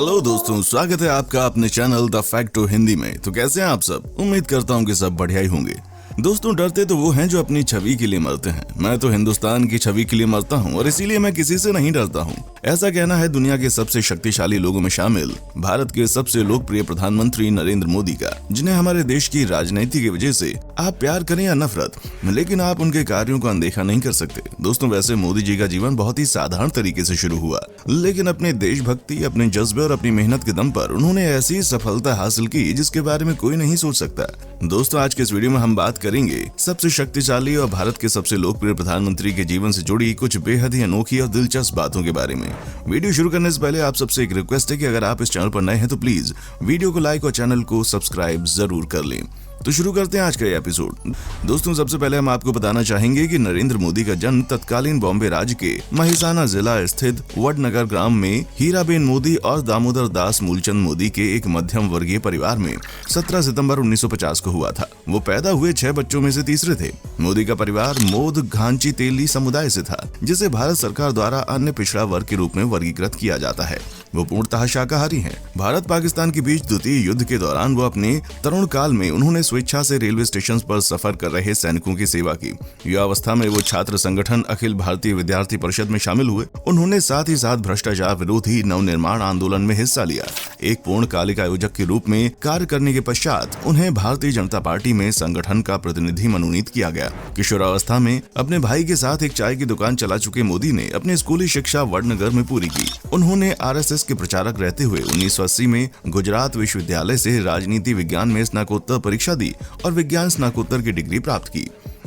Hello दोस्तों, स्वागत है आपका अपने channel the fact to Hindi में। तो कैसे हैं आप सब? उम्मीद करता हूं कि सब बढ़िया ही होंगे। दोस्तों, डरते तो वो हैं जो अपनी छवि के लिए मरते हैं। मैं तो हिंदुस्तान की छवि के लिए मरता हूं और इसीलिए मैं किसी से नहीं डरता हूं। ऐसा कहना है दुनिया के सबसे शक्तिशाली लोगों में शामिल भारत के सबसे लोकप्रिय प्रधानमंत्री नरेंद्र मोदी का, जिन्हें हमारे देश की राजनीति की वजह से आप प्यार करें या नफरत, लेकिन आप उनके कार्यों को अनदेखा नहीं कर सकते। दोस्तों, वैसे मोदी जी का जीवन बहुत ही साधारण तरीके से शुरू हुआ, लेकिन अपने देशभक्ति, अपने जज्बे और अपनी मेहनत के दम पर उन्होंने ऐसी सफलता हासिल की जिसके बारे में कोई नहीं सोच सकता। दोस्तों, आज के इस वीडियो में हम बात करेंगे सबसे शक्तिशाली और भारत के सबसे लोकप्रिय प्रधानमंत्री के जीवन से जुड़ी कुछ बेहद ही अनोखी और दिलचस्प बातों के बारे में। वीडियो शुरू करने से पहले आप सबसे एक रिक्वेस्ट है कि अगर आप इस चैनल पर नए हैं तो प्लीज वीडियो को लाइक और चैनल को सब्सक्राइब जरूर कर लें। तो शुरू करते हैं आज का एपिसोड। दोस्तों, सबसे पहले हम आपको बताना चाहेंगे कि नरेंद्र मोदी का जन्म तत्कालीन बॉम्बे राज्य के महिसाना जिला स्थित वडनगर ग्राम में हीराबेन मोदी और दामोदर दास मूलचंद मोदी के एक मध्यम वर्गीय परिवार में 17 सितंबर 1950 को हुआ था। वो पैदा हुए 6 बच्चों में से तीसरे थे। मोदी का परिवार मोद घांची तेली समुदाय से था, जिसे भारत सरकार द्वारा अन्य पिछड़ा वर्ग के रूप में वर्गीकृत किया जाता है। वो पूर्णतः शाकाहारी हैं। भारत पाकिस्तान के बीच द्वितीय युद्ध के दौरान वो अपने तरुण काल में उन्होंने स्वेच्छा से रेलवे स्टेशन पर सफर कर रहे सैनिकों की सेवा की। युवावस्था में वो छात्र संगठन अखिल भारतीय विद्यार्थी परिषद में शामिल हुए। उन्होंने साथ ही साथ भ्रष्टाचार विरोधी नवनिर्माण आंदोलन में हिस्सा लिया। एक पूर्णकालिक आयोजक के रूप में कार्य करने के पश्चात उन्हें भारतीय जनता पार्टी में संगठन का प्रतिनिधि मनोनीत किया गया। किशोरावस्था में अपने भाई के साथ एक चाय की दुकान चला चुके मोदी ने अपनी स्कूली शिक्षा वडनगर में पूरी की। उन्होंने आरएसएस के प्रचारक रहते हुए 1980 में गुजरात विश्वविद्यालय से राजनीति विज्ञान में स्नातकोत्तर परीक्षा दी और विज्ञान स्नातकोत्तर की डिग्री प्राप्त की।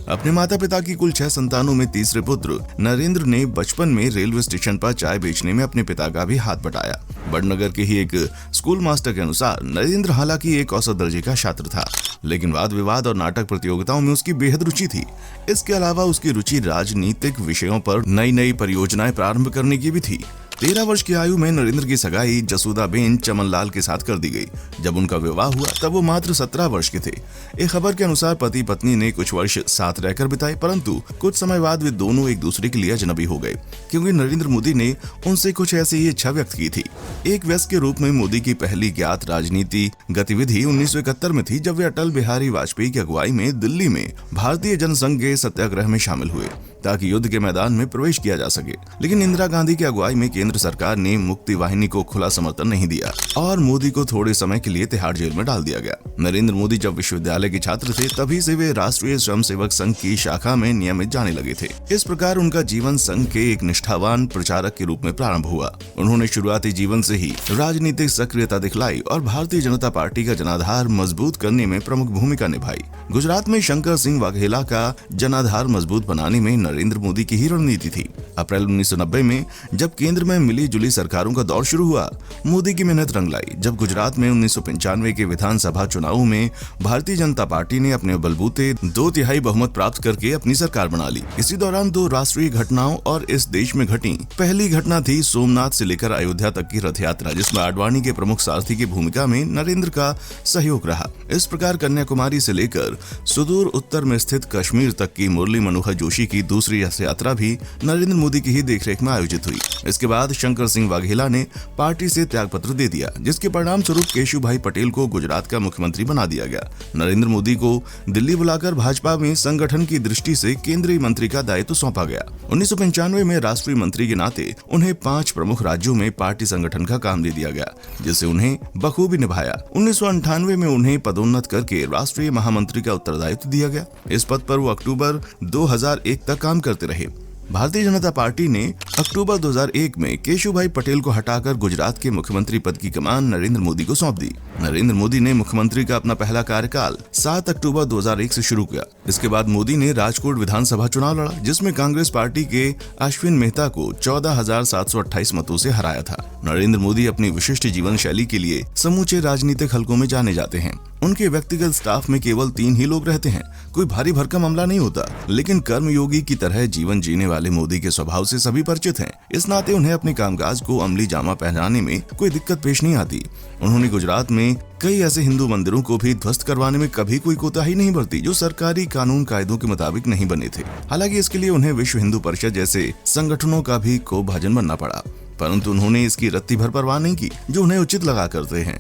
अपने माता पिता की कुल 6 संतानों में तीसरे पुत्र नरेंद्र ने बचपन में रेलवे स्टेशन पर चाय बेचने में अपने पिता का भी हाथ बटाया। वडनगर के ही एक स्कूल मास्टर के अनुसार नरेंद्र हालांकि एक औसत दर्जे का छात्र था, लेकिन वाद विवाद और नाटक प्रतियोगिताओं में उसकी बेहद रुचि थी। इसके अलावा उसकी रुचि राजनीतिक विषयों पर नई नई परियोजनाएं प्रारंभ करने की भी थी। 13 वर्ष की आयु में नरेंद्र की सगाई जसोदाबेन चमनलाल के साथ कर दी गई। जब उनका विवाह हुआ तब वो मात्र 17 वर्ष के थे। एक खबर के अनुसार पति पत्नी ने कुछ वर्ष साथ रहकर बिताए, परंतु कुछ समय बाद वे दोनों एक दूसरे के लिए अजनबी हो गए, क्योंकि नरेंद्र मोदी ने उनसे कुछ ऐसी इच्छा व्यक्त की थी। एक व्यस्क के रूप में मोदी की पहली ज्ञात राजनीति गतिविधि 1971 में थी, जब वे अटल बिहारी वाजपेयी की अगुवाई में दिल्ली में भारतीय जनसंघ के सत्याग्रह में शामिल हुए ताकि युद्ध के मैदान में प्रवेश किया जा सके। लेकिन इंदिरा गांधी की अगुवाई में केंद्र सरकार ने मुक्ति वाहिनी को खुला समर्थन नहीं दिया और मोदी को थोड़े समय के लिए तिहाड़ जेल में डाल दिया गया। नरेंद्र मोदी जब विश्वविद्यालय के छात्र थे तभी से वे राष्ट्रीय स्वयंसेवक संघ की शाखा में नियमित जाने लगे थे। इस प्रकार उनका जीवन संघ के एक निष्ठावान प्रचारक के रूप में प्रारंभ हुआ। उन्होंने शुरुआती जीवन से ही राजनीतिक सक्रियता दिखलाई और भारतीय जनता पार्टी का जनाधार मजबूत करने में प्रमुख भूमिका निभाई। गुजरात में शंकर सिंह वाघेला का जनाधार मजबूत बनाने में नरेंद्र मोदी की ही रणनीति थी। अप्रैल 1990 में जब केंद्र में मिली जुली सरकारों का दौर शुरू हुआ, मोदी की मेहनत रंग लाई। जब गुजरात में 1995 के विधानसभा चुनावों में भारतीय जनता पार्टी ने अपने बलबूते 2/3 बहुमत प्राप्त करके अपनी सरकार बना ली। इसी दौरान 2 राष्ट्रीय घटनाओं और इस देश में घटी। पहली घटना थी सोमनाथ से लेकर अयोध्या तक की रथ यात्रा, जिसमें आडवाणी के प्रमुख सारथी की भूमिका में नरेंद्र का सहयोग रहा। इस प्रकार कन्याकुमारी से लेकर सुदूर उत्तर में स्थित कश्मीर तक की मुरली मनोहर जोशी की दूसरी यात्रा भी नरेंद्र मोदी की ही देखरेख में आयोजित हुई। इसके बाद शंकर सिंह वाघेला ने पार्टी से त्यागपत्र दे दिया, जिसके परिणाम स्वरूप केशुभाई पटेल को गुजरात का मुख्यमंत्री बना दिया गया। नरेंद्र मोदी को दिल्ली बुलाकर भाजपा में संगठन की दृष्टि से केंद्रीय मंत्री का दायित्व सौंपा गया। 1995 में राष्ट्रीय मंत्री के नाते उन्हें 5 प्रमुख राज्यों में पार्टी संगठन का काम दे दिया गया, जिसे उन्हें बखूबी निभाया। 1998 में उन्हें पदोन्नत करके राष्ट्रीय महामंत्री का उत्तरदायित्व दिया गया। इस पद पर वो अक्टूबर 2001 तक काम करते रहे। भारतीय जनता पार्टी ने अक्टूबर 2001 में केशुभाई पटेल को हटाकर गुजरात के मुख्यमंत्री पद की कमान नरेंद्र मोदी को सौंप दी। नरेंद्र मोदी ने मुख्यमंत्री का अपना पहला कार्यकाल 7 अक्टूबर 2001 से शुरू किया। इसके बाद मोदी ने राजकोट विधानसभा चुनाव लड़ा, जिसमें कांग्रेस पार्टी के अश्विन मेहता को 14,728 मतों से हराया था। नरेंद्र मोदी अपनी विशिष्ट जीवन शैली के लिए समूचे राजनीतिक हलकों में जाने जाते हैं। उनके व्यक्तिगत स्टाफ में केवल 3 ही लोग रहते हैं। कोई भारी भरकम अमला नहीं होता, लेकिन कर्मयोगी की तरह जीवन जीने वाले मोदी के स्वभाव से सभी परिचित हैं। इस नाते उन्हें अपने कामकाज को अमली जामा पहनाने में कोई दिक्कत पेश नहीं आती। उन्होंने गुजरात में कई ऐसे हिंदू मंदिरों को भी ध्वस्त करवाने में कभी कोई कोताही नहीं बरती जो सरकारी कानून कायदों के मुताबिक नहीं बने थे। हालांकि इसके लिए उन्हें विश्व हिंदू परिषद जैसे संगठनों का भी को भाजन बनना पड़ा। परंतु उन्होंने इसकी रत्ती भर परवाह नहीं की जो उन्हें उचित लगा करते हैं।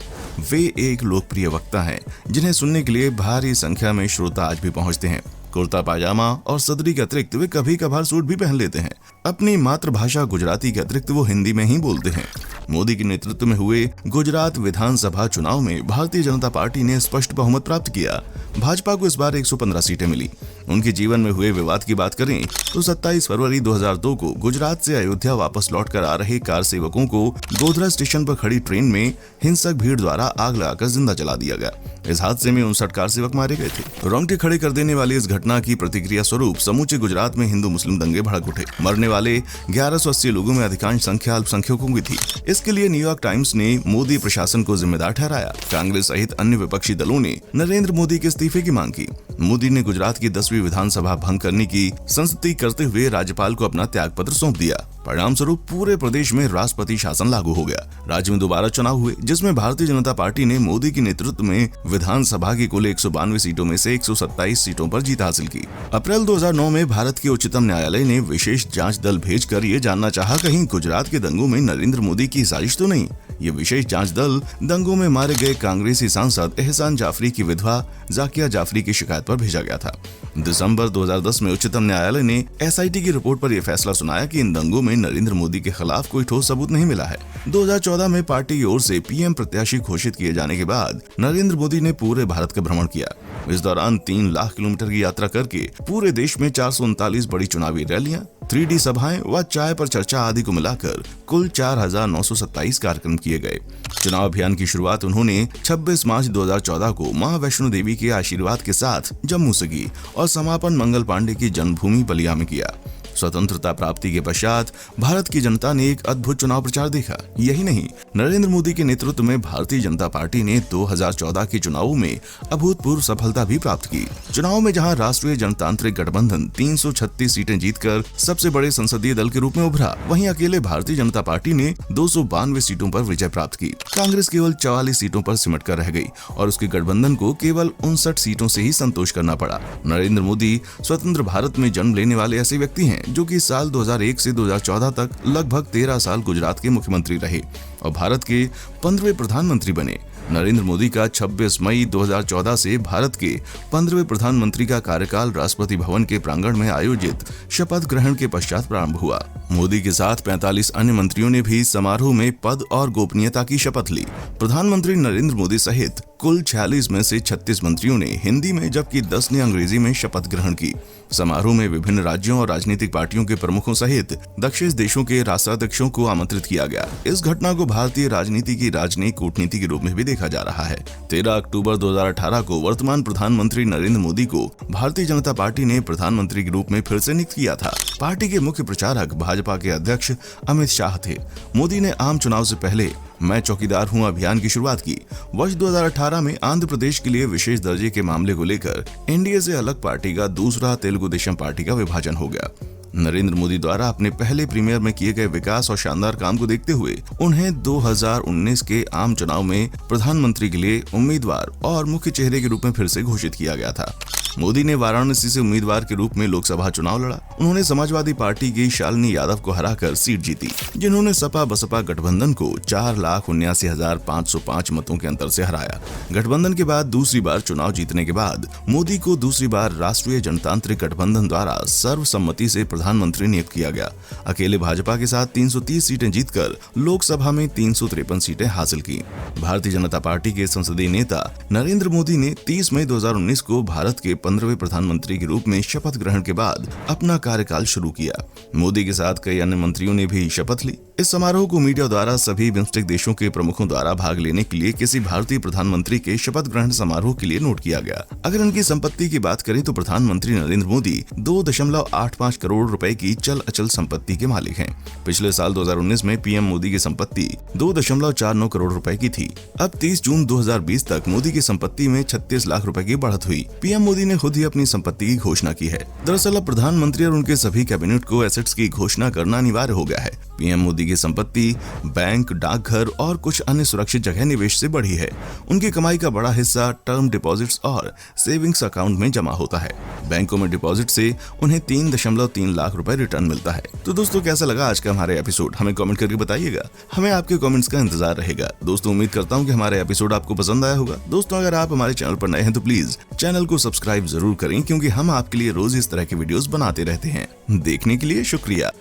वे एक लोकप्रिय वक्ता हैं जिन्हें सुनने के लिए भारी संख्या में श्रोता आज भी पहुंचते हैं। कुर्ता पाजामा और सदरी के अतिरिक्त वे कभी कभार सूट भी पहन लेते हैं। अपनी मातृभाषा गुजराती के अतिरिक्त वो हिंदी में ही बोलते हैं। मोदी के नेतृत्व में हुए गुजरात विधानसभा चुनाव में भारतीय जनता पार्टी ने स्पष्ट बहुमत प्राप्त किया। भाजपा को इस बार 115 सीटें मिली। उनके जीवन में हुए विवाद की बात करें तो 27 फरवरी 2002 को गुजरात से अयोध्या वापस लौटकर आ रहे कार सेवकों को गोधरा स्टेशन पर खड़ी ट्रेन में हिंसक भीड़ द्वारा आग लगाकर जिंदा जला दिया गया। इस हादसे में 59 कार सेवक मारे गए थे। रोंगटे खड़े कर देने वाली इस घटना की प्रतिक्रिया स्वरूप समूचे गुजरात में हिंदू मुस्लिम दंगे भड़क उठे। मरने वाले 1180 लोगों में अधिकांश संख्या अल्पसंख्यकों की थी। इसके लिए न्यूयॉर्क टाइम्स ने मोदी प्रशासन को जिम्मेदार ठहराया। कांग्रेस सहित अन्य विपक्षी दलों ने नरेंद्र मोदी के इस्तीफे की मांग की। मोदी ने गुजरात की 10वीं विधानसभा भंग करने की संस्तुति करते हुए राज्यपाल को अपना त्यागपत्र सौंप दिया। परिणाम स्वरूप पूरे प्रदेश में राष्ट्रपति शासन लागू हो गया। राज्य में दोबारा चुनाव हुए जिसमें भारतीय जनता पार्टी ने मोदी के नेतृत्व में विधानसभा की कुल 192 सीटों में से 127 सीटों पर जीत हासिल की। अप्रैल 2009 में भारत के उच्चतम न्यायालय ने विशेष जांच दल भेजकर ये जानना चाहा कहीं गुजरात के दंगों में नरेंद्र मोदी की साजिश तो नहीं। ये विशेष जांच दल दंगों में मारे गए कांग्रेसी सांसद एहसान जाफरी की विधवा जाकिया जाफरी की शिकायत पर भेजा गया था। दिसंबर 2010 में उच्चतम न्यायालय ने एसआईटी की रिपोर्ट पर यह फैसला सुनाया कि इन दंगों में नरेंद्र मोदी के खिलाफ कोई ठोस सबूत नहीं मिला है। 2014 में पार्टी की ओर से पीएम प्रत्याशी घोषित किए जाने के बाद नरेंद्र मोदी ने पूरे भारत का भ्रमण किया। इस दौरान 3 लाख किलोमीटर की यात्रा करके पूरे देश में 439 बड़ी चुनावी रैलियां, 3D सभाएं व चाय पर चर्चा आदि को मिलाकर कुल 4927 कार्यक्रम किए गए। चुनाव अभियान की शुरुआत उन्होंने 26 मार्च 2014 को मां वैष्णो देवी के आशीर्वाद के साथ जम्मू से की और समापन मंगल पांडे की जन्मभूमि बलिया में किया। स्वतंत्रता प्राप्ति के पश्चात भारत की जनता ने एक अद्भुत चुनाव प्रचार देखा। यही नहीं, नरेंद्र मोदी के नेतृत्व में भारतीय जनता पार्टी ने 2014 के चुनावों में अभूतपूर्व सफलता भी प्राप्त की। चुनाव में जहां राष्ट्रीय जनतांत्रिक गठबंधन 336 सीटें जीतकर सबसे बड़े संसदीय दल के रूप में उभरा, वहीं अकेले भारतीय जनता पार्टी ने 292 सीटों पर विजय प्राप्त की। कांग्रेस केवल 44 सीटों पर सिमट कर रह गई और उसके गठबंधन को केवल 59 सीटों से ही संतोष करना पड़ा। नरेंद्र मोदी स्वतंत्र भारत में जन्म लेने वाले ऐसे व्यक्ति हैं जो कि साल 2001 से 2014 तक लगभग 13 साल गुजरात के मुख्यमंत्री रहे और भारत के 15वें प्रधानमंत्री बने। नरेंद्र मोदी का 26 मई 2014 से भारत के 15वें प्रधानमंत्री का कार्यकाल राष्ट्रपति भवन के प्रांगण में आयोजित शपथ ग्रहण के पश्चात प्रारंभ हुआ। मोदी के साथ 45 अन्य मंत्रियों ने भी समारोह में पद और गोपनीयता की शपथ ली। प्रधानमंत्री नरेंद्र मोदी सहित कुल 46 में से 36 मंत्रियों ने हिंदी में जबकि 10 ने अंग्रेजी में शपथ ग्रहण की। समारोह में विभिन्न राज्यों और राजनीतिक पार्टियों के प्रमुखों सहित दक्षिण देशों के राष्ट्राध्यक्षों को आमंत्रित किया गया। इस घटना को भारतीय राजनीति की राजनयिक कूटनीति के रूप में भी देखा जा रहा है। 13 अक्टूबर 2018 को वर्तमान प्रधानमंत्री नरेंद्र मोदी को भारतीय जनता पार्टी ने प्रधानमंत्री के रूप में फिर से नियुक्त किया था। पार्टी के मुख्य प्रचारक भाजपा के अध्यक्ष अमित शाह थे। मोदी ने आम चुनाव से पहले मैं चौकीदार हूं अभियान की शुरुआत की। वर्ष 2018 में आंध्र प्रदेश के लिए विशेष दर्जे के मामले को लेकर एनडीए से अलग पार्टी का दूसरा तेलुगु देशम पार्टी का विभाजन हो गया। नरेंद्र मोदी द्वारा अपने पहले प्रीमियर में किए गए विकास और शानदार काम को देखते हुए उन्हें 2019 के आम चुनाव में प्रधानमंत्री के लिए उम्मीदवार और मुख्य चेहरे के रूप में फिर से घोषित किया गया था। मोदी ने वाराणसी से उम्मीदवार के रूप में लोकसभा चुनाव लड़ा। उन्होंने समाजवादी पार्टी की शालिनी यादव को हराकर सीट जीती, जिन्होंने सपा बसपा गठबंधन को 4,79,505 मतों के अंतर से हराया। गठबंधन के बाद दूसरी बार चुनाव जीतने के बाद मोदी को दूसरी बार राष्ट्रीय जनतांत्रिक गठबंधन द्वारा सर्वसम्मति से प्रधानमंत्री नियुक्त किया गया। अकेले भाजपा के साथ 330 सीटें जीतकर लोकसभा में 353 सीटें हासिल की। भारतीय जनता पार्टी के संसदीय नेता नरेंद्र मोदी ने 30 मई 2019 को भारत के 15वें प्रधानमंत्री के रूप में शपथ ग्रहण के बाद अपना कार्यकाल शुरू किया। मोदी के साथ कई अन्य मंत्रियों ने भी शपथ ली। इस समारोह को मीडिया द्वारा सभी बिम्स्टेक देशों के प्रमुखों द्वारा भाग लेने के लिए किसी भारतीय प्रधानमंत्री के शपथ ग्रहण समारोह के लिए नोट किया गया। अगर उनकी संपत्ति की बात करें तो प्रधानमंत्री नरेंद्र मोदी 2.85 करोड़ रुपए की चल अचल संपत्ति के मालिक हैं। पिछले साल 2019 में पीएम मोदी की संपत्ति 2.49 करोड़ रुपए की थी। अब 30 जून 2020 तक मोदी की संपत्ति में 36 लाख रुपए की बढ़त हुई। पीएम मोदी ने खुद ही अपनी संपत्ति की घोषणा की है। दरअसल अब प्रधानमंत्री और उनके सभी कैबिनेट को एसेट्स की घोषणा करना अनिवार्य हो गया है। पीएम मोदी की संपत्ति बैंक, डाकघर और कुछ अन्य सुरक्षित जगह निवेश से बढ़ी है। उनकी कमाई का बड़ा हिस्सा टर्म डिपॉजिट्स और सेविंग्स अकाउंट में जमा होता है। बैंकों में डिपॉजिट से उन्हें 3.3 लाख रुपए रिटर्न मिलता है। तो दोस्तों, कैसा लगा आज का हमारा एपिसोड, हमें कमेंट करके बताइएगा। हमें आपके कमेंट्स का इंतजार रहेगा। दोस्तों, उम्मीद करता हूँ कि हमारा एपिसोड आपको पसंद आया होगा। दोस्तों, अगर आप हमारे चैनल पर नए हैं तो प्लीज चैनल को सब्सक्राइब जरूर करें, क्योंकि हम आपके लिए रोज इस तरह के वीडियोस बनाते रहते हैं। देखने के लिए शुक्रिया।